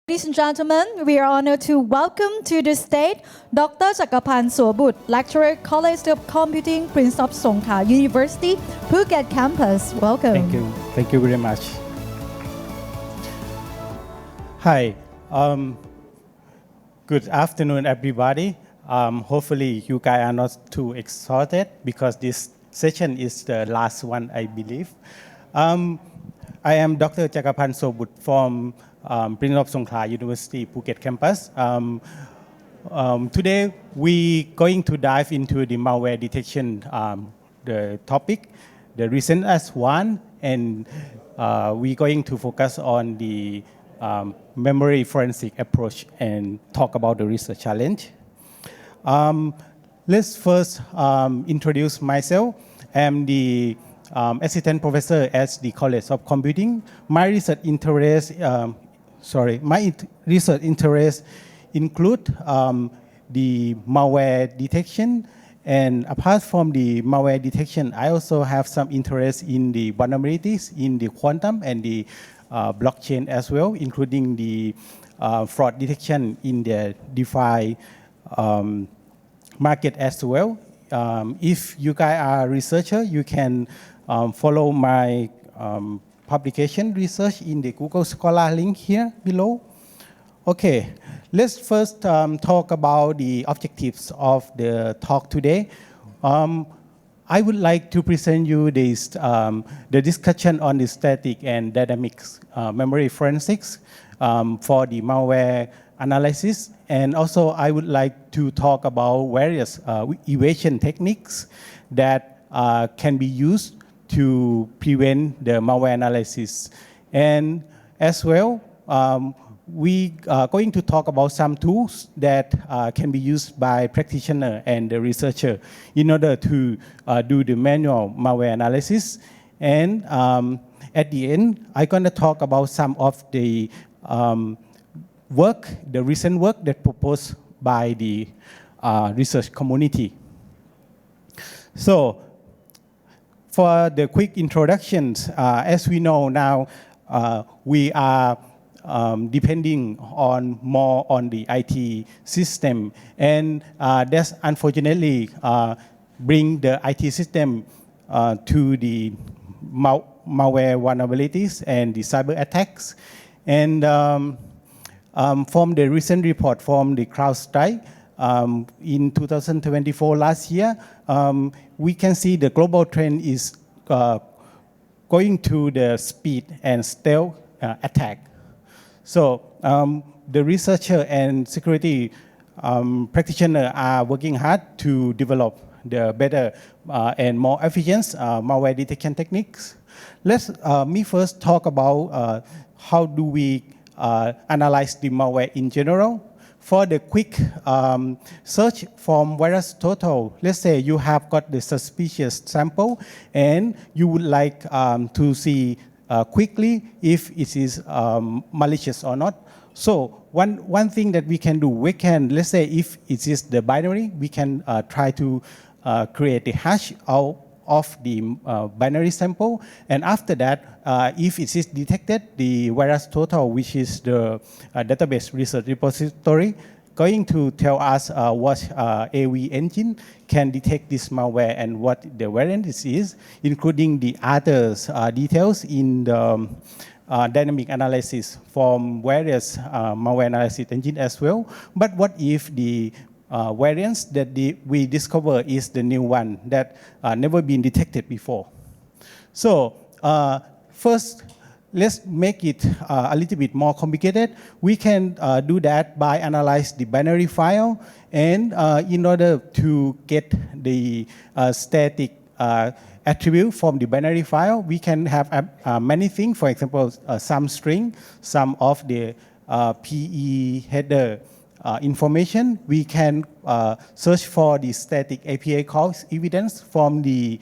Ladies and gentlemen, we are honored to welcome to the stage Dr.Jakapan Suaboot, Lecturer, College of Computing, Prince of Songkla University, Phuket campus. Welcome. Thank you. Thank you very much. Hi. Good afternoon, everybody. Hopefully, you guys are not too exhausted because this session is the last one, I believe. I am Dr. Jakapan Suaboot from Prince of Songkla University, Phuket campus. Today, we're going to dive into the malware detection, the topic, the recent as one, and we're going to focus on the memory forensic approach and talk about the research challenge. Let's first introduce myself. I'm the assistant professor at the College of Computing. My research interests include the malware detection, and apart from the malware detection, I also have some interest in the vulnerabilities in the quantum and the blockchain as well, including the fraud detection in the DeFi market as well. If you guys are a researcher, you can follow my publication research in the Google Scholar link here below. Okay, let's first talk about the objectives of the talk today. I would like to present you this, the discussion on the static and dynamic memory forensics for the malware analysis. And also, I would like to talk about various evasion techniques that can be used to prevent the malware analysis. And as well, we are going to talk about some tools that can be used by practitioner and the researcher in order to do the manual malware analysis. And at the end, I'm going to talk about some of the the recent work that proposed by the research community. So, for the quick introductions, as we know now, we are depending more on the IT system, and that's unfortunately bring the IT system to the malware vulnerabilities and the cyber attacks. And from the recent report from the CrowdStrike in 2024 last year, we can see the global trend is going to the speed and stealth attack. So the researcher and security practitioner are working hard to develop the better and more efficient malware detection techniques. Let me first talk about how do we analyze the malware in general. For the quick search from VirusTotal, let's say you have got the suspicious sample and you would like to see quickly if it is malicious or not. So one thing that we can do, we can, let's say if it is the binary, we can try to create a hash out of the binary sample. And after that, if it is detected, the VirusTotal, which is the database research repository, going to tell us what AV engine can detect this malware and what the variant is, including the other details in the dynamic analysis from various malware analysis engine as well. But what if the variants that we discover is the new one that never been detected before? So first, let's make it a little bit more complicated. We can do that by analyze the binary file, and in order to get the static attribute from the binary file, we can have many things. For example, some string, some of the PE header information. We can search for the static API calls evidence from the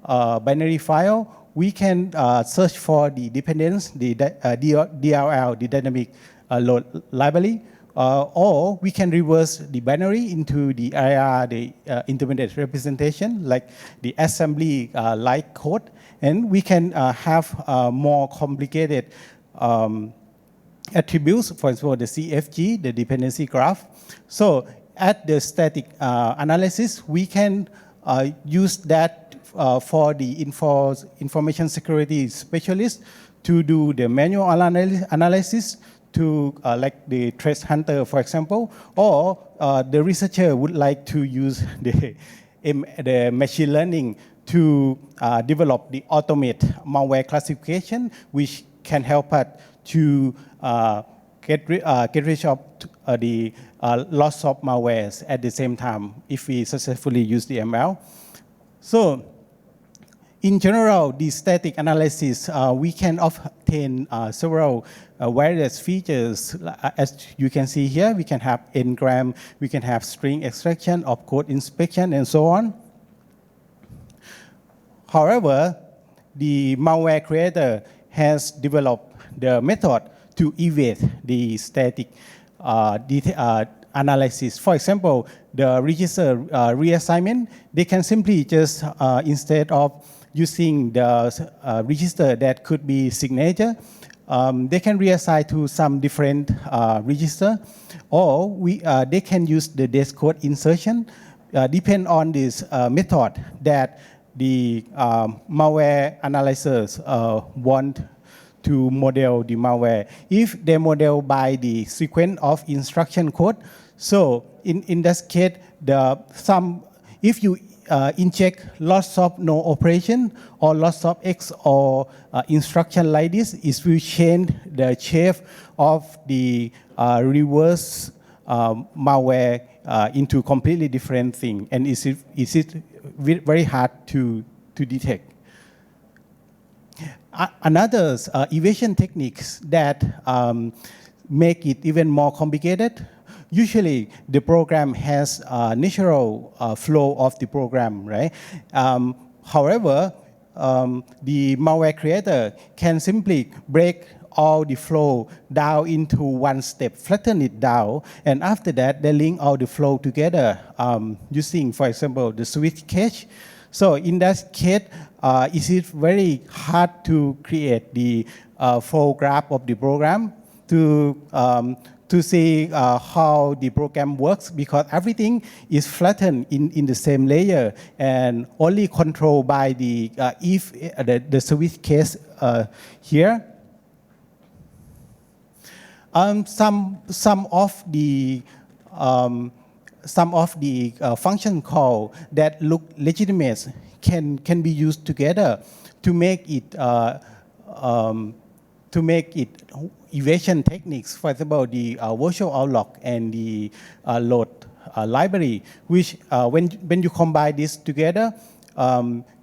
binary file. We can search for the dependence, the DLL, the dynamic load library, or we can reverse the binary into the IR, the intermediate representation, like the assembly-like code, and we can have more complicated attributes, for example, the CFG, the dependency graph. So at the static analysis, we can use that for the information security specialist to do the manual analysis to like the threat hunter, for example, or the researcher would like to use the machine learning to develop the automate malware classification, which can help us to get rid of the loss of malwares at the same time if we successfully use the ML. So in general, the static analysis, we can obtain several various features. As you can see here, we can have n-gram, we can have string extraction, opcode inspection, and so on. However, the malware creator has developed the method to evade the static analysis. For example, the register reassignment, they can simply just, instead of using the register that could be signature, they can reassign to some different register, or they can use the base code insertion, depend on this method that the malware analyzers want to model the malware. If they model by the sequence of instruction code, so in this case, if you inject lots of no operation or lots of X or instruction like this, it will change the shape of the reverse malware into completely different thing, and is it very hard to detect. Another evasion techniques that make it even more complicated. Usually, the program has a natural flow of the program, right? However, the malware creator can simply break all the flow down into one step, flatten it down, and after that, they link all the flow together using, for example, the switch cache. So in that case, it is very hard to create the flow graph of the program to see how the program works, because everything is flattened in the same layer and only controlled by the switch case here. Some of the function call that look legitimate can be used together to make it evasion techniques. For example, the virtual outlook and the load library, which when you combine this together,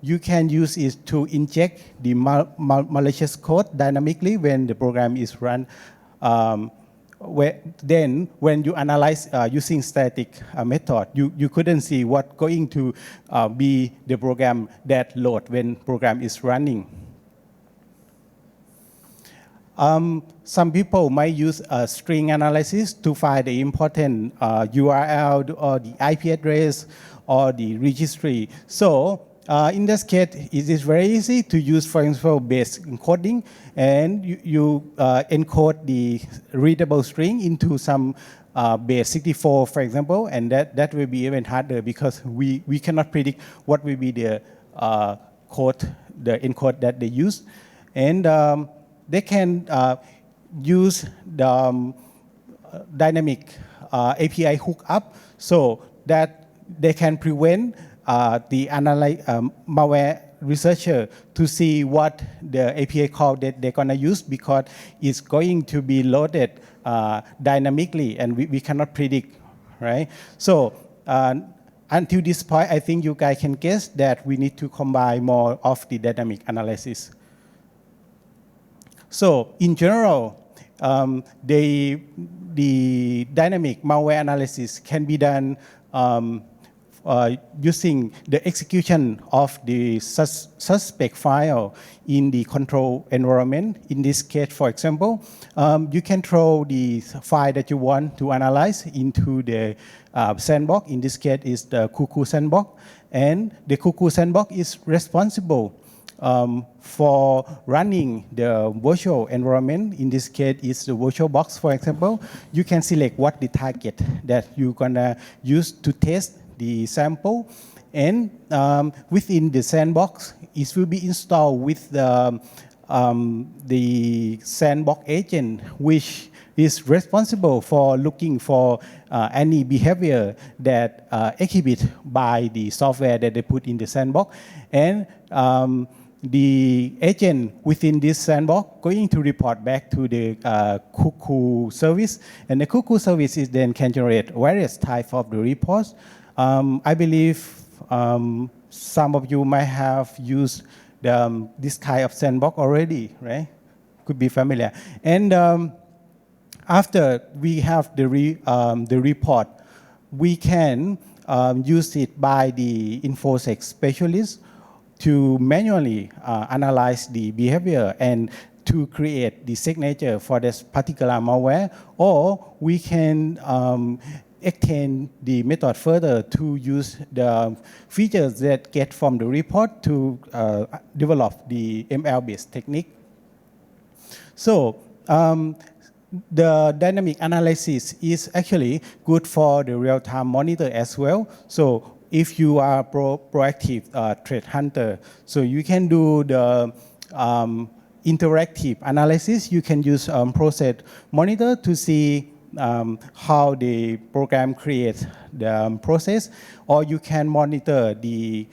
you can use it to inject the malicious code dynamically when the program is run. Then when you analyze using static method, you couldn't see what's going to be the program that load when program is running. Some people might use a string analysis to find the important URL or the IP address or the registry. So in this case, it is very easy to use, for example, base encoding, and you encode the readable string into some base 64, for example, and that will be even harder because we cannot predict what will be the code, the encode that they use. And they can use the dynamic API hookup so that they can prevent the malware researcher to see what the API call that they're going to use, because it's going to be loaded dynamically and we cannot predict, right? So until this point, I think you guys can guess that we need to combine more of the dynamic analysis. So in general, the dynamic malware analysis can be done using the execution of the suspect file in the control environment. In this case, for example, you can throw the file that you want to analyze into the sandbox. In this case, is the Cuckoo sandbox, and the Cuckoo sandbox is responsible for running the virtual environment, in this case is the virtual box, for example, you can select what the target that you're gonna use to test the sample. And within the sandbox, it will be installed with the sandbox agent, which is responsible for looking for any behavior that exhibit by the software that they put in the sandbox. And the agent within this sandbox going to report back to the Cuckoo service, and the Cuckoo service is then can generate various types of the reports. I believe some of you might have used this kind of sandbox already, right? Could be familiar. And after we have the report, we can use it by the InfoSec specialist to manually analyze the behavior and to create the signature for this particular malware, or we can extend the method further to use the features that get from the report to develop the ML-based technique. So the dynamic analysis is actually good for the real-time monitor as well. So if you are proactive threat hunter, so you can do the interactive analysis. You can use process monitor to see how the program creates the process, or you can monitor the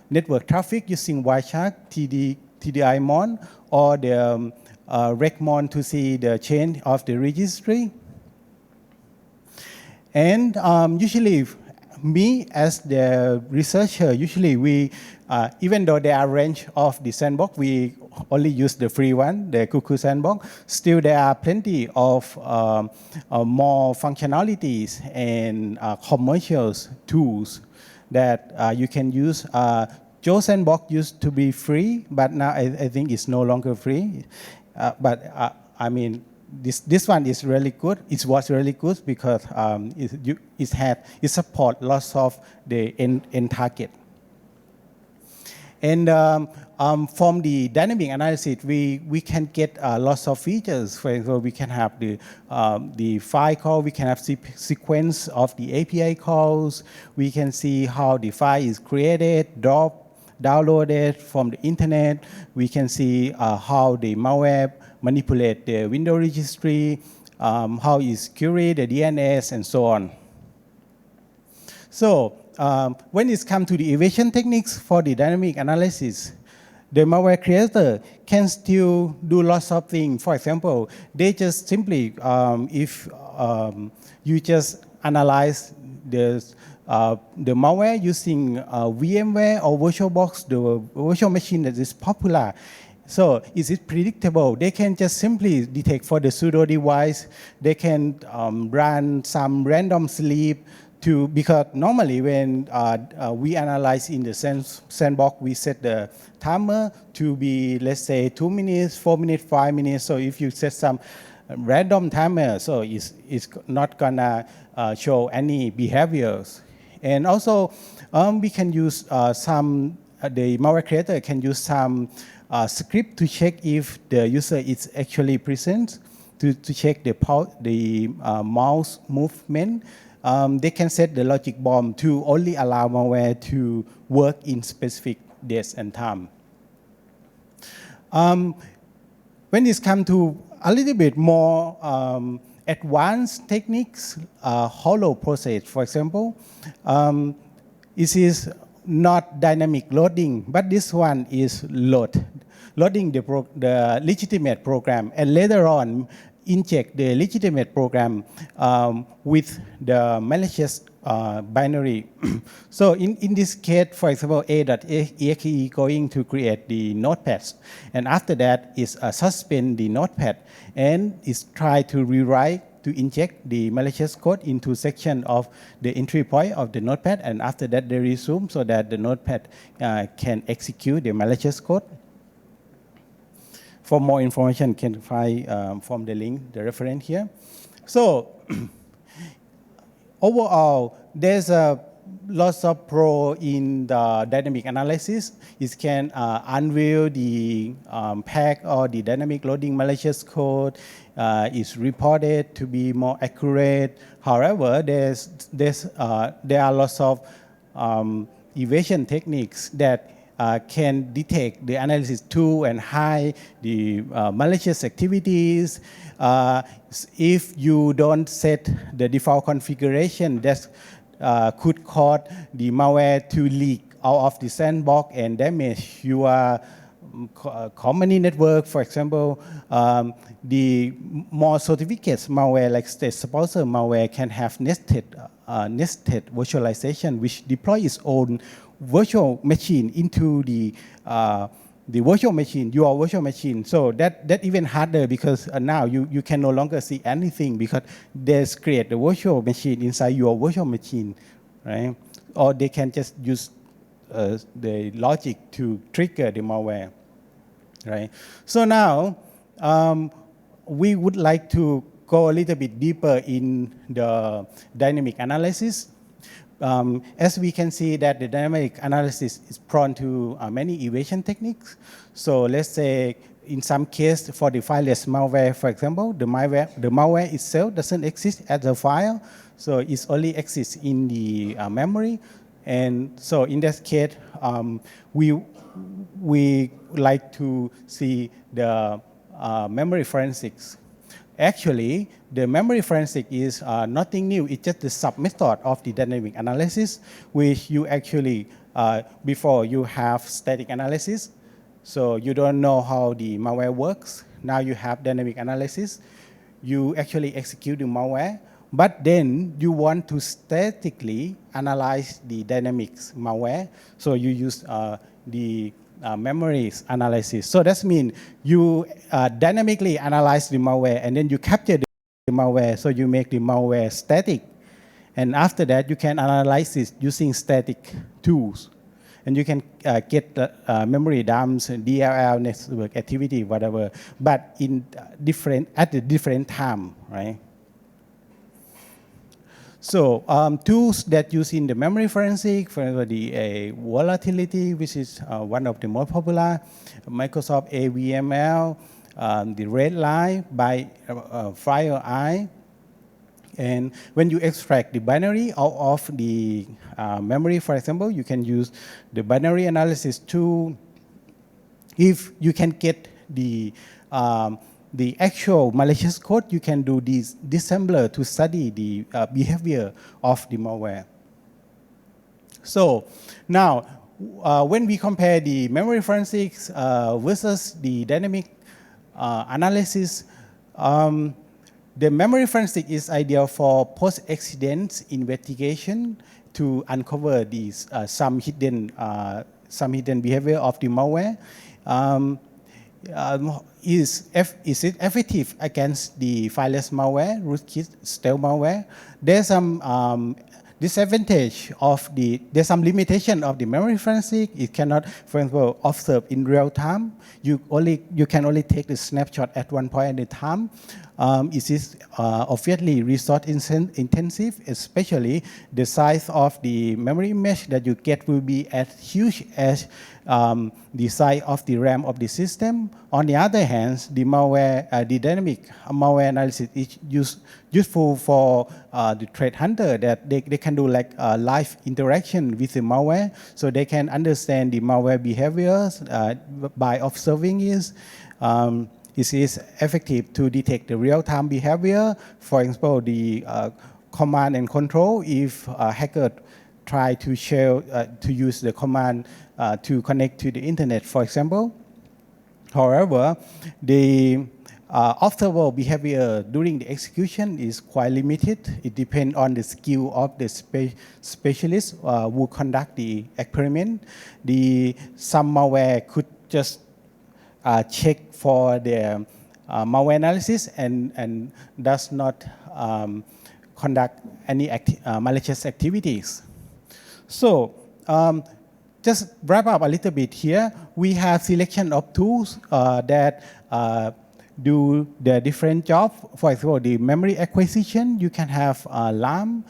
network traffic using Wireshark, TDI-Mon, or the RecMon to see the change of the registry. And usually, me as the researcher, usually we, even though there are range of the sandbox, we only use the free one, the Cuckoo sandbox. Still, there are plenty of more functionalities and commercial tools that you can use. Joe Sandbox used to be free, but now I think it's no longer free. I mean, this one is really good. It was really good because it support lots of the end target. And from the dynamic analysis, we can get lots of features. For example, we can have the file call, we can have sequence of the API calls, we can see how the file is created, downloaded from the internet, we can see how the malware manipulate the window registry, how is query the DNS, and so on. So when it comes to the evasion techniques for the dynamic analysis, the malware creator can still do lots of things. For example, they just simply, if you just analyze the malware using VMware or VirtualBox, the virtual machine that is popular, so is it predictable? They can just simply detect for the pseudo device. They can run some random sleep because normally when we analyze in the sandbox, we set the timer to be, let's say, 2 minutes, 4 minutes, 5 minutes. So if you set some random timer, so it's not gonna show any behaviors. And also, we can use the malware creator can use some script to check if the user is actually present, to check the mouse movement. They can set the logic bomb to only allow malware to work in specific days and time. When it comes to a little bit more advanced techniques, hollow process, for example, it is not dynamic loading, but this one is loading the legitimate program, and later on inject the legitimate program with the malicious binary. So in this case, for example, a.exe going to create the notepads, and after that is suspend the notepad and is try to rewrite to inject the malicious code into section of the entry point of the notepad, and after that they resume so that the notepad can execute the malicious code. For more information, you can find from the link, the reference here. So overall, there's lots of pro in the dynamic analysis. It can unveil the pack or the dynamic loading malicious code. Is reported to be more accurate. However, there are lots of evasion techniques that can detect the analysis tool and hide the malicious activities. If you don't set the default configuration, that could cause the malware to leak out of the sandbox and damage your company network. For example, the more certificates malware like state sponsor malware can have nested virtualization, which deploy its own virtual machine into the virtual machine, your virtual machine. So that even harder because now you can no longer see anything because they create the virtual machine inside your virtual machine, right? Or they can just use the logic to trigger the malware, right? So now we would like to go a little bit deeper in the dynamic analysis. As we can see that the dynamic analysis is prone to many evasion techniques. So let's say in some case for the fileless malware, for example, the malware itself doesn't exist as a file, so it only exists in the memory. And so in that case, we like to see the memory forensics. Actually, the memory forensic is nothing new. It's just the sub-method of the dynamic analysis, which you actually, before you have static analysis, so you don't know how the malware works. Now you have dynamic analysis. You actually execute the malware, but then you want to statically analyze the dynamics malware. So you use the memory analysis. So that means you dynamically analyze the malware and then you capture the malware, so you make the malware static. And after that, you can analyze it using static tools. And you can get memory dumps, DLL, network activity, whatever, but at a different time, right? So tools that use in the memory forensic, for example, the volatility, which is one of the most popular, Microsoft AVML, the red line by FireEye. And when you extract the binary out of the memory, for example, you can use the binary analysis tool. If you can get the actual malicious code, you can do this disassembler to study the behavior of the malware. So now, when we compare the memory forensics versus the dynamic analysis, the memory forensic is ideal for post-accident investigation to uncover these some hidden behavior of the malware. Is it effective against the fileless malware, rootkit, stealth malware? There's some disadvantage of there's some limitation of the memory forensic. It cannot, for example, observe in real time. You can only take the snapshot at one point at a time. It is obviously resource intensive, especially the size of the memory image that you get will be as huge as the size of the RAM of the system. On the other hand, the malware, the dynamic malware analysis is useful for the threat hunter, that they can do like live interaction with the malware, so they can understand the malware behaviors by observing it. It is effective to detect the real-time behavior. For example, the command and control. If a hacker try to use the command to connect to the internet, for example. However, the observable behavior during the execution is quite limited. It depends on the skill of the specialist who conduct the experiment. Some malware could just check for the malware analysis and does not conduct any malicious activities. So just wrap up a little bit here. We have selection of tools that do the different job. For example, the memory acquisition, you can have LAM.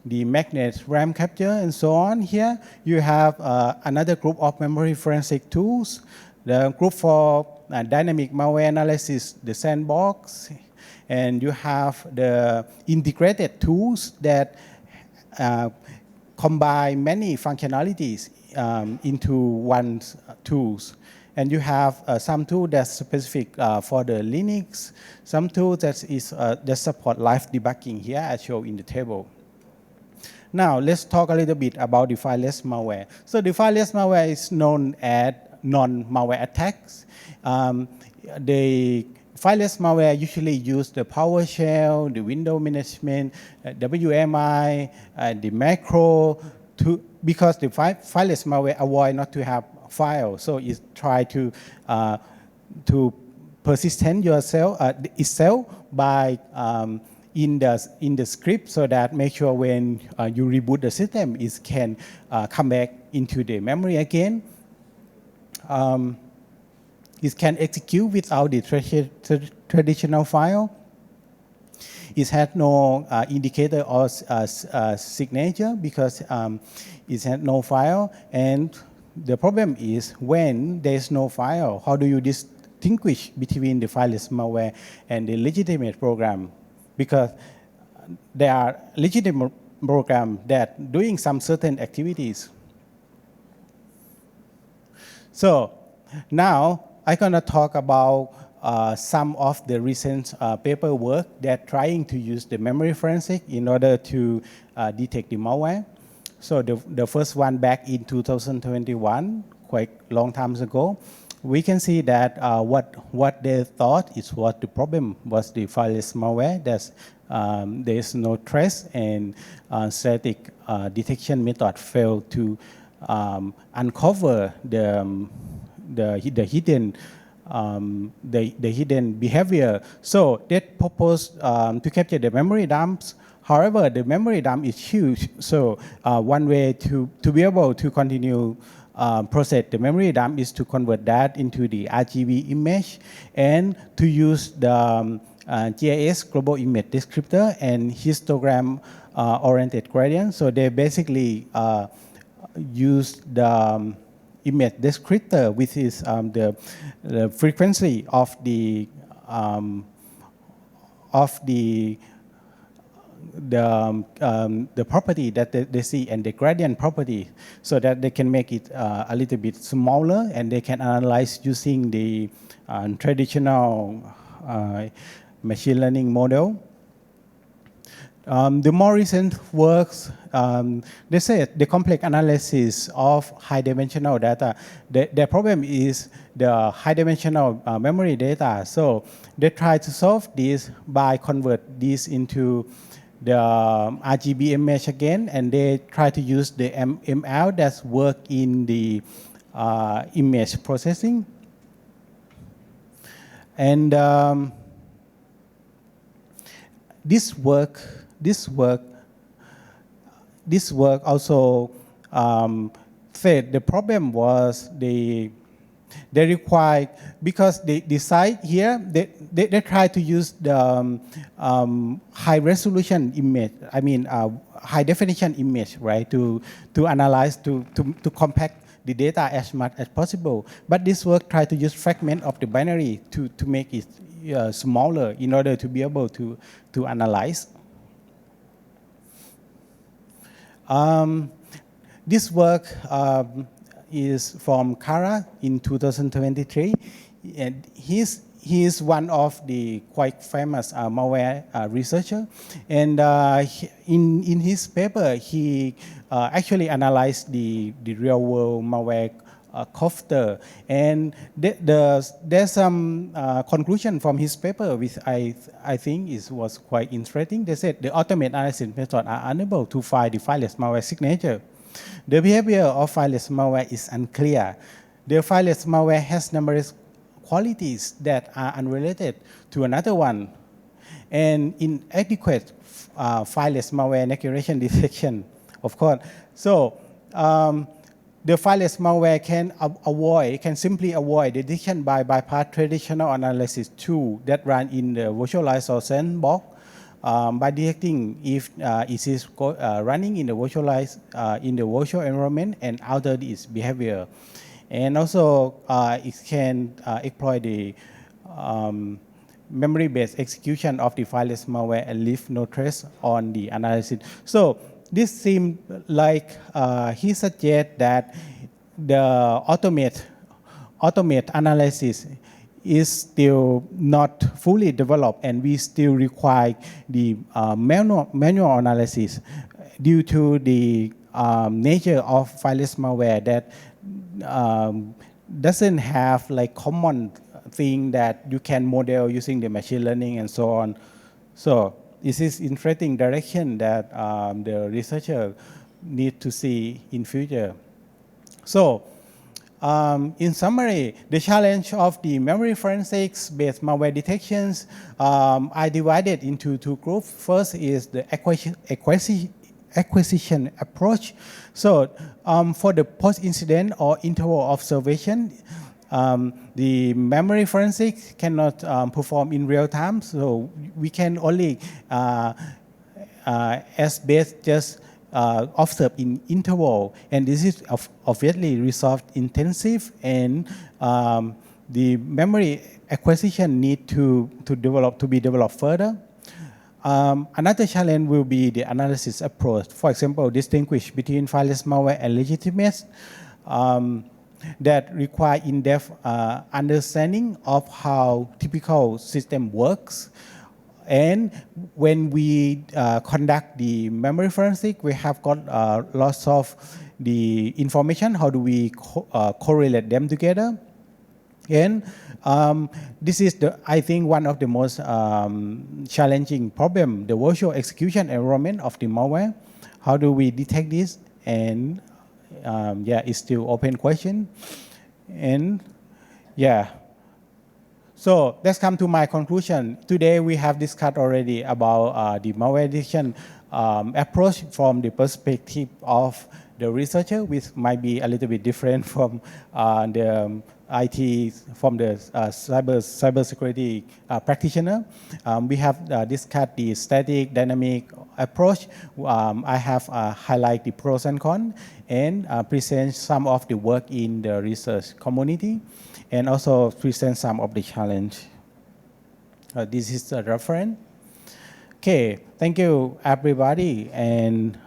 the magnet RAM capture, and so on. Here you have another group of memory forensic tools. The group for dynamic malware analysis, the sandbox, and you have the integrated tools that combine many functionalities into one tools. And you have some tool that's specific for the Linux, some tools that support live debugging here as shown in the table. Now let's talk a little bit about the fileless malware. So the fileless malware is known as non-malware attacks. The fileless malware usually use the PowerShell, the window management, WMI, the macro, because the fileless malware avoid not to have file, so it try to persistent itself by in the script, so that make sure when you reboot the system, it can come back into the memory again. It can execute without the traditional file. It has no indicator or signature because it has no file. And the problem is when there's no file, how do you distinguish between the fileless malware and the legitimate program? Because there are legitimate programs that doing some certain activities. So now I'm going to talk about some of the recent paperwork that trying to use the memory forensic in order to detect the malware. So the first one back in 2021, quite long time ago, we can see that what they thought is what the problem was the fileless malware. There's no trace, and static detection method failed to uncover the hidden behavior. So they proposed to capture the memory dumps. However, the memory dump is huge. So one way to be able to continue process the memory dump is to convert that into the RGB image and to use the GIS global image descriptor and histogram oriented gradient. So they basically use the image descriptor, which is the frequency of the property that they see and the gradient property, so that they can make it a little bit smaller, and they can analyze using the traditional machine learning model. The more recent works, they say the complex analysis of high-dimensional data. The problem is the high-dimensional memory data. So they try to solve this by convert this into the RGB image again, and they try to use the ML that's work in the image processing. And this work also said the problem was they require, because the site here, they try to use the high resolution image, high definition image, right, to analyze, to compact the data as much as possible. But this work try to use fragment of the binary to make it smaller in order to be able to analyze. This work is from Kara in 2023, and he's one of the quite famous malware researcher, and in his paper he actually analyzed the real world malware cofter, and there's some conclusion from his paper which I think was quite interesting. They said the automated analysis method are unable to find the fileless malware signature. The behavior of fileless malware is unclear. The fileless malware has numerous qualities that are unrelated to another one, and inadequate fileless malware accuracy detection, of course. So the fileless malware can simply avoid detection by bypass traditional analysis tool that run in the virtualized or sandbox. by detecting if it is running in the virtualized in the virtual environment and alter its behavior. And also it can exploit the memory-based execution of the fileless malware and leave no trace on the analysis. So this seems like he suggests that the automate analysis is still not fully developed, and we still require the manual analysis due to the nature of fileless malware that doesn't have like common thing that you can model using the machine learning and so on. So this is interesting direction that the researcher need to see in future. So in summary, the challenge of the memory forensics based malware detections I divided into two groups. First is the acquisition approach. So for the post-incident or interval observation, the memory forensics cannot perform in real time, so we can only as best just observe in interval, and this is obviously resource intensive, and the memory acquisition need to be developed further. Another challenge will be the analysis approach. For example, distinguish between fileless malware and legitimate that require in-depth understanding of how typical system works. And when we conduct the memory forensic, we have got lots of the information. How do we correlate them together? And this is, I think, one of the most challenging problem, the virtual execution environment of the malware. How do we detect this? And yeah, it's still open question. And yeah. So let's come to my conclusion. Today we have discussed already about the malware detection approach from the perspective of the researcher, which might be a little bit different from the IT, from the cybersecurity practitioner. We have discussed the static, dynamic approach. I have highlighted the pros and cons and present some of the work in the research community, and also present some of the challenge. This is a reference. Okay, thank you everybody, and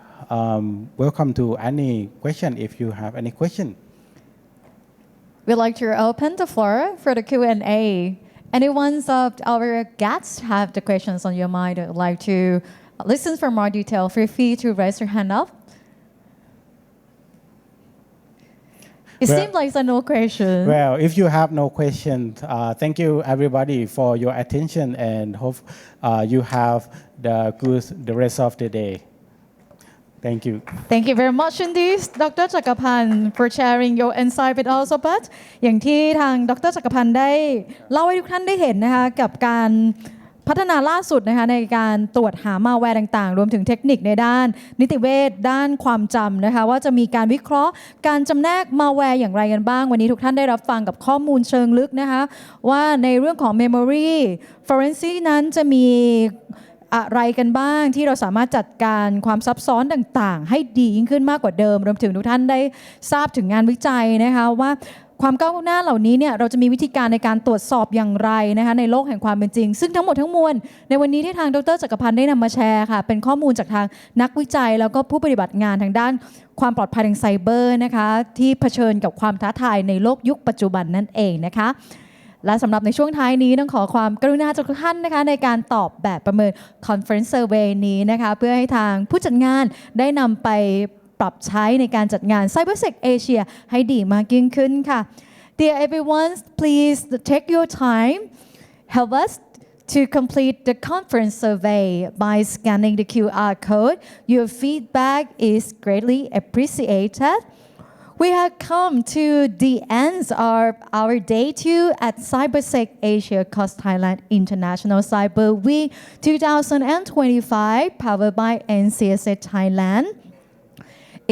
welcome to any question if you have any question. We'd like to open the floor for the Q&A. Anyone of our guests have the questions on your mind or would like to listen for more detail, feel free to raise your hand up. It seems like there's no question. Well, if you have no question, thank you everybody for your attention, and hope you have the rest of the day. Thank you. Thank you very much indeed, Dr. Jakapan, for sharing your insight with us. But อย่างที่ทางดรจักรพันธ์ได้เล่าให้ทุกท่านได้เห็นนะคะกับการพัฒนาล่าสุดนะคะในการตรวจหามาแวร์ต่างๆรวมถึงเทคนิคในด้านนิติเวชด้านความจำนะคะว่าจะมีการวิเคราะห์การจำแนกมาแวร์อย่างไรกันบ้างวันนี้ทุกท่านได้รับฟังกับข้อมูลเชิงลึกนะคะว่าในเรื่องของ Memory Forensic นั้นจะมีอะไรกันบ้างที่เราสามารถจัดการความซับซ้อนต่างๆให้ดียิ่งขึ้นมากกว่าเดิมรวมถึงทุกท่านได้ทราบถึงงานวิจัยนะคะว่าความก้าวหน้าเหล่านี้เนี่ยเราจะมีวิธีการในการตรวจสอบอย่างไรนะคะในโลกแห่งความเป็นจริงซึ่งทั้งหมดทั้งมวลในวันนี้ที่ทางดร.จักรพันธ์ได้นำมาแชร์ค่ะเป็นข้อมูลจากทางนักวิจัยแล้วก็ผู้ปฏิบัติงานทางด้านความปลอดภัยทางไซเบอร์นะคะที่เผชิญกับความท้าทายในโลกยุคปัจจุบันนั่นเองนะคะและสำหรับในช่วงท้ายนี้ต้องขอความกรุณาจากทุกท่านนะคะในการตอบแบบประเมิน Conference Survey นี้นะคะเพื่อให้ทางผู้จัดงานได้นำไปปรับใช้ในการจัดงาน CyberSec Asia ให้ดีมากยิ่งขึ้นค่ะ Dear everyone, please take your time, help us to complete the conference survey by scanning the QR code. Your feedback is greatly appreciated. We have come to the end of our day 2 at CyberSec Asia Cost Thailand International Cyber Week 2025 powered by NCSA Thailand.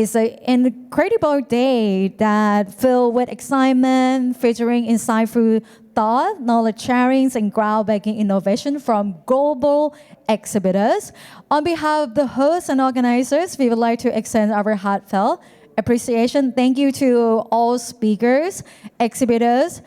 It's an incredible day that filled with excitement, featuring insightful thought, knowledge sharing, and groundbreaking innovation from global exhibitors. On behalf of the hosts and organizers, we would like to extend our heartfelt appreciation. Thank you to all speakers, exhibitors,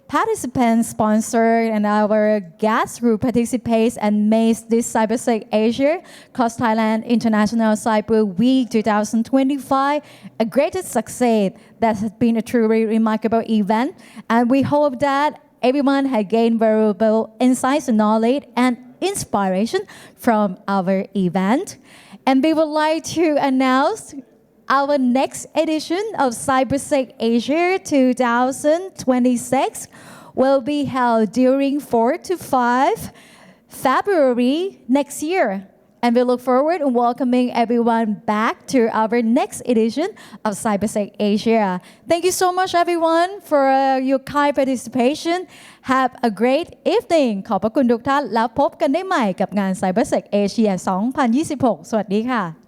participants, sponsors, and our guests who participate and made this CyberSec Asia Cross Thailand International Cyber Week 2025 a greatest success. That has been a truly remarkable event, and we hope that everyone has gained valuable insights and knowledge and inspiration from our event. And we would like to announce our next edition of CyberSec Asia 2026 will be held during 4 to 5 February next year. And we look forward to welcoming everyone back to our next edition of CyberSec Asia. Thank you so much, everyone, for your kind participation. Have a great evening ขอบพระคุณทุกท่านแล้วพบกันได้ใหม่กับงาน CyberSec Asia 2026 สวัสดีค่ะ